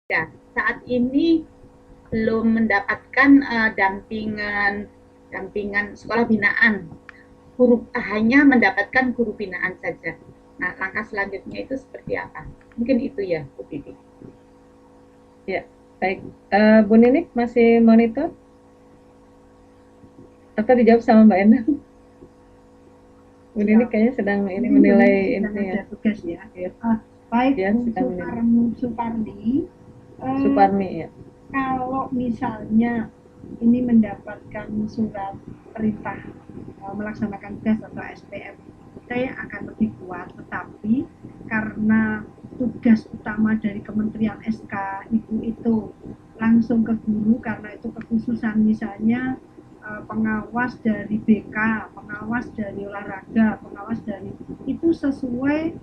Ya, saat ini belum mendapatkan dampingan dampingan sekolah binaan, hanya mendapatkan guru binaan saja. Nah, langkah selanjutnya itu seperti apa? Mungkin itu ya, Bu Titi. Ya, baik. Bu Ninik masih monitor atau dijawab sama Mbak Endang? Bu Ninik Ya, kayaknya sedang ini mungkin Bu menilai Nini sedang ini ya. ada tugas ya. Ya, Baik dia Bu sedang menilai. Suparni, eh, Suparmi ya. kalau misalnya ini mendapatkan surat perintah melaksanakan tes atau SPM, saya akan lebih kuat. Tetapi karena tugas utama dari Kementerian SK Ibu itu langsung ke guru, karena itu kekhususan misalnya pengawas dari BK, pengawas dari olahraga, pengawas dari itu sesuai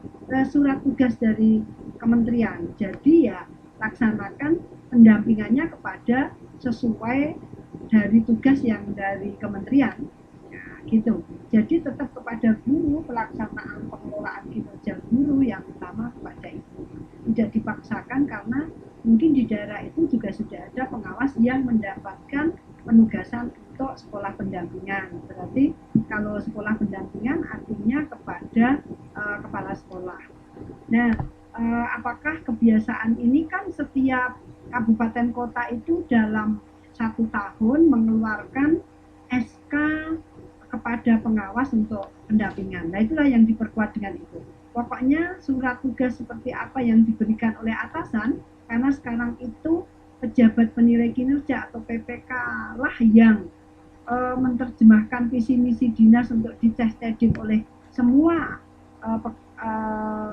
surat tugas dari kementerian. Jadi ya laksanakan pendampingannya kepada sesuai dari tugas yang dari kementerian. Ya, gitu. Jadi tetap kepada guru, pelaksanaan pengelolaan kinerja guru yang utama kepada ibu. Tidak dipaksakan karena mungkin di daerah itu juga sudah ada pengawas yang mendapatkan penugasan untuk sekolah pendampingan. Berarti kalau sekolah pendampingan artinya kepada kepala sekolah. Nah, apakah kebiasaan ini kan setiap kabupaten kota itu dalam 1 tahun mengeluarkan SK kepada pengawas untuk pendampingan. Nah, itulah yang diperkuat dengan itu. Pokoknya surat tugas seperti apa yang diberikan oleh atasan, karena sekarang itu pejabat penilai kinerja atau PPK lah yang menerjemahkan visi misi dinas untuk dicestedik oleh semua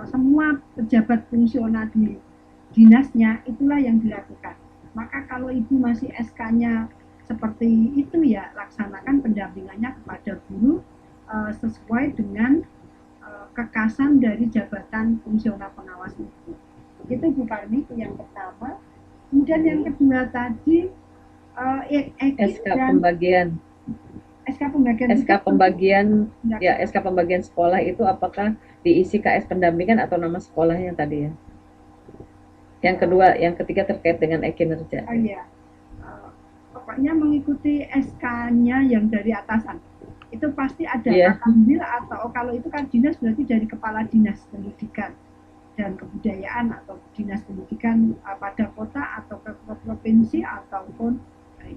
semua pejabat fungsional di dinasnya, itulah yang dilakukan. Maka kalau ibu masih SK-nya seperti itu ya laksanakan pendampingannya kepada guru sesuai dengan kekasan dari jabatan fungsional pengawas itu. Itu Bu Parmi itu yang pertama. Kemudian yang kedua tadi Ekin SK dan pembagian SK pembagian SK tugas tentu pembagian ya dilaksanakan. SK pembagian sekolah itu apakah diisi KS pendampingan atau nama sekolahnya tadi ya? Yang Ya, kedua, yang ketiga terkait dengan kinerja oh ya. ya, pokoknya mengikuti SK-nya yang dari atasan. Itu pasti ada Iya, katambil atau kalau itu kan dinas berarti dari kepala dinas pendidikan dan kebudayaan atau dinas pendidikan pada kota atau ke provinsi ataupun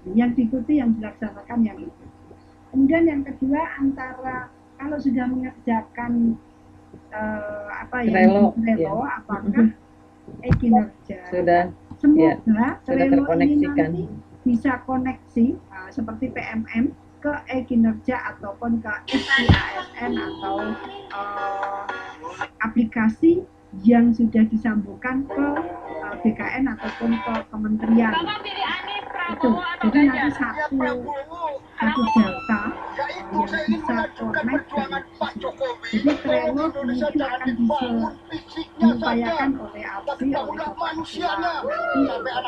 yang diikuti yang dilaksanakan yang itu. Kemudian yang kedua antara kalau sudah mengerjakan apa yang Trello ya. Trello apakah kinerja. Sudah ya, Semoga sudah Trello ini nanti terkoneksikan. bisa koneksi seperti PMM ke kinerja ataupun ke SIASN atau uh, aplikasi yang sudah disambungkan ke BKN ataupun ke kementerian. Itu jadi nanti satu data yang bisa connect dengan itu. Jadi Trello mungkin akan bisa diupayakan oleh APSI, oleh Bapak Ketua nanti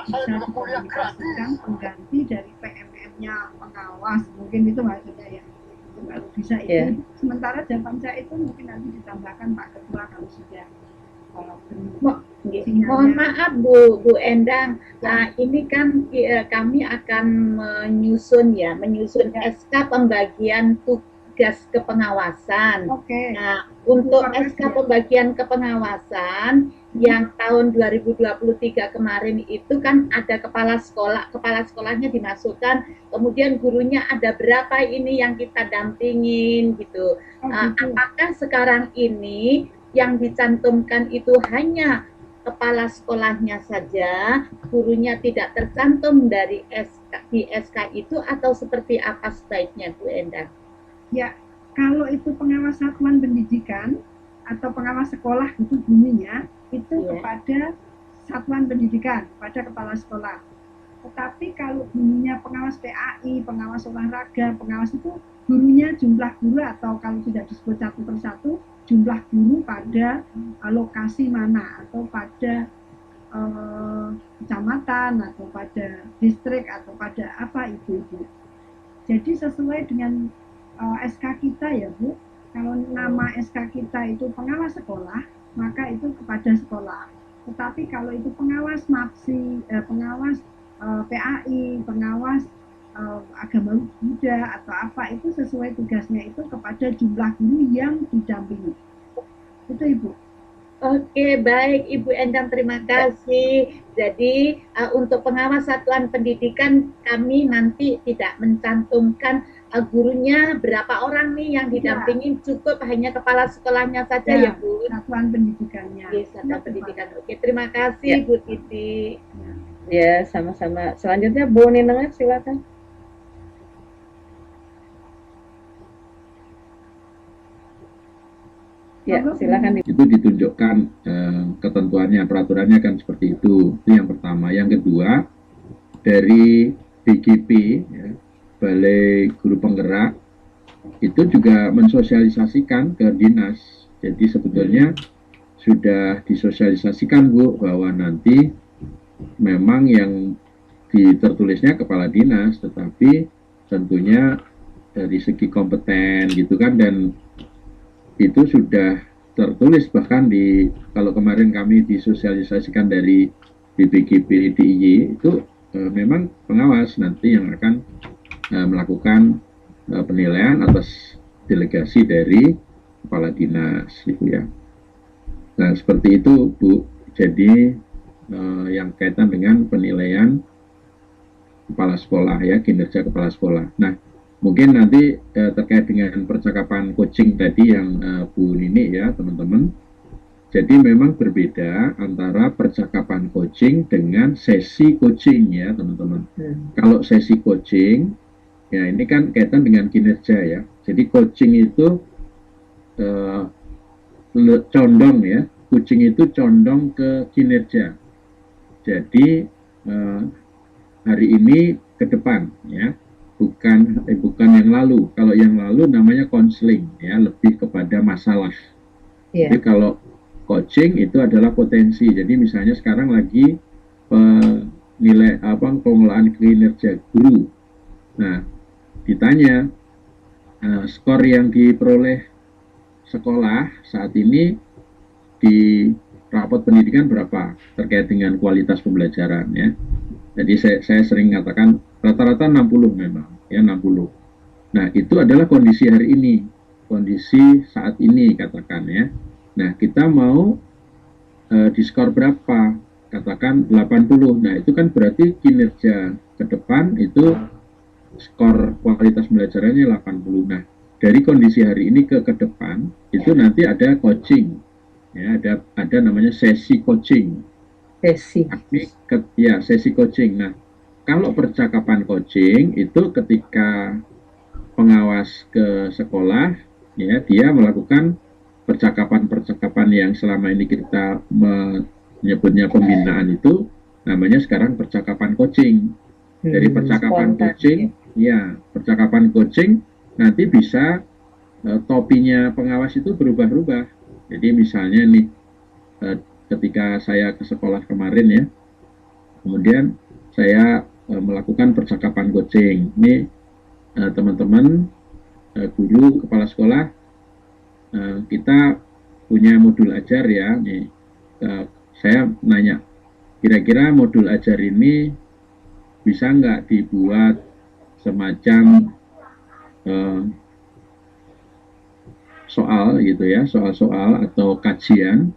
bisa dikomunikasikan pengganti dari PMM-nya pengawas, mungkin itu maksudnya ya. Kalau bisa Ya, itu, sementara jawaban saya itu mungkin nanti ditambahkan Pak Ketua kalau sudah Mo- Mohon sinyalnya. maaf Bu Endang, Ya, ini kan kami akan menyusun ya, SK pembagian tugas kepengawasan. oke, Nah, Ibu untuk Permes SK ya. pembagian kepengawasan Hmm? yang tahun 2023 kemarin itu kan ada kepala sekolahnya dimasukkan, kemudian gurunya ada berapa ini yang kita dampingin gitu. Oh gitu. Apakah sekarang ini yang dicantumkan itu hanya kepala sekolahnya saja, gurunya tidak tercantum dari di SK itu atau seperti apa sebaiknya Bu Endang? Ya, kalau itu pengawas satuan pendidikan atau pengawas sekolah itu bunyinya itu Ya. kepada satuan pendidikan, pada kepala sekolah. Tetapi kalau bunyinya pengawas PAI, pengawas olahraga, pengawas itu gurunya jumlah guru atau kalau tidak disebut satu persatu jumlah guru pada lokasi mana atau pada kecamatan atau pada distrik atau pada apa itu Bu. Jadi sesuai dengan SK kita ya Bu, kalau nama SK kita itu pengawas sekolah, maka itu kepada sekolah. Tetapi kalau itu pengawas MAPSI, pengawas PAI, pengawas agama Buddha atau apa, itu sesuai tugasnya itu kepada jumlah guru yang didampingi. Itu Ibu. Oke, baik Ibu Endang, terima kasih. Jadi untuk pengawas satuan pendidikan kami nanti tidak mencantumkan gurunya berapa orang nih yang didampingin, cukup hanya kepala sekolahnya saja ya, Bu. Satuan pendidikannya. Yes, satuan pendidikan. Oke, terima kasih Bu Titi. Ya, sama-sama. Selanjutnya Bu Ninengah, silakan. Ya, silakan. Itu ditunjukkan ketentuannya, peraturannya kan seperti itu. Itu yang pertama. Yang kedua, dari BGP, ya, Balai Guru Penggerak, itu juga mensosialisasikan ke dinas. Jadi sebetulnya sudah disosialisasikan, Bu, bahwa nanti memang yang tertulisnya kepala dinas, tetapi tentunya dari segi kompeten gitu kan, dan itu sudah tertulis bahkan di, kalau kemarin kami disosialisasikan dari BPGP DIY itu memang pengawas nanti yang akan melakukan penilaian atas delegasi dari kepala dinas gitu ya. Nah seperti itu Bu, jadi yang kaitan dengan penilaian kepala sekolah ya, kinerja kepala sekolah. Nah mungkin nanti terkait dengan percakapan coaching tadi yang Bu Nini ya teman-teman. Jadi memang berbeda antara percakapan coaching dengan sesi coaching ya teman-teman. Kalau sesi coaching, ya ini kan kaitan dengan kinerja ya. Jadi coaching itu condong ya, coaching itu condong ke kinerja. Jadi hari ini ke depan ya. Bukan yang lalu. Kalau yang lalu namanya konseling ya, lebih kepada masalah. Jadi kalau coaching itu adalah potensi. Jadi misalnya sekarang lagi nilai pengelolaan kinerja guru. Nah, ditanya skor yang diperoleh sekolah saat ini di rapot pendidikan berapa terkait dengan kualitas pembelajaran ya. Jadi saya sering katakan rata-rata 60 memang, ya 60. Nah, itu adalah kondisi hari ini, kondisi saat ini katakan ya. Nah, kita mau di skor berapa? Katakan 80. Nah, itu kan berarti kinerja ke depan itu skor kualitas pembelajarannya 80. Nah, dari kondisi hari ini ke depan itu nanti ada coaching. Ya, ada namanya sesi coaching. Sesi coaching. Nah, kalau percakapan coaching itu ketika pengawas ke sekolah, ya dia melakukan percakapan yang selama ini kita menyebutnya pembinaan itu namanya sekarang percakapan coaching. Dari percakapan coaching, ya percakapan coaching nanti bisa topinya pengawas itu berubah-ubah. Jadi misalnya nih ketika saya ke sekolah kemarin ya, kemudian saya melakukan percakapan coaching. Ini teman-teman guru kepala sekolah, kita punya modul ajar ya. Nih, saya nanya, kira-kira modul ajar ini bisa nggak dibuat semacam soal gitu ya, soal-soal atau kajian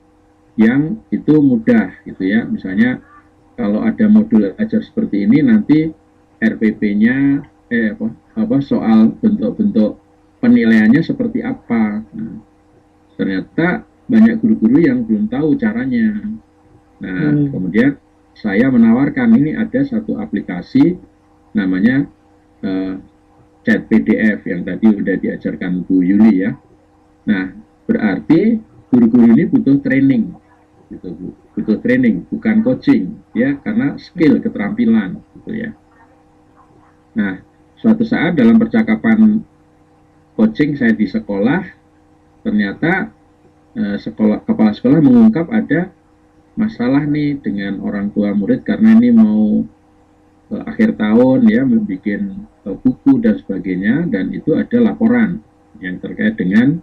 yang itu mudah gitu ya. Misalnya kalau ada modul ajar seperti ini nanti RPP-nya soal bentuk-bentuk penilaiannya seperti apa. Nah, ternyata banyak guru-guru yang belum tahu caranya. Nah, kemudian saya menawarkan ini ada satu aplikasi namanya chat PDF yang tadi udah diajarkan Bu Yuli ya. Nah, berarti guru-guru ini butuh training. Gitu, Bu. Butuh training, bukan coaching ya, karena skill, keterampilan gitu ya. Nah, suatu saat dalam percakapan coaching saya di sekolah, ternyata kepala sekolah mengungkap ada masalah nih dengan orang tua murid karena ini mau akhir tahun ya, membuat buku dan sebagainya, dan itu ada laporan yang terkait dengan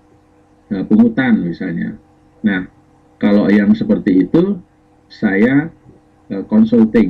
pungutan misalnya. Nah, kalau yang seperti itu saya consulting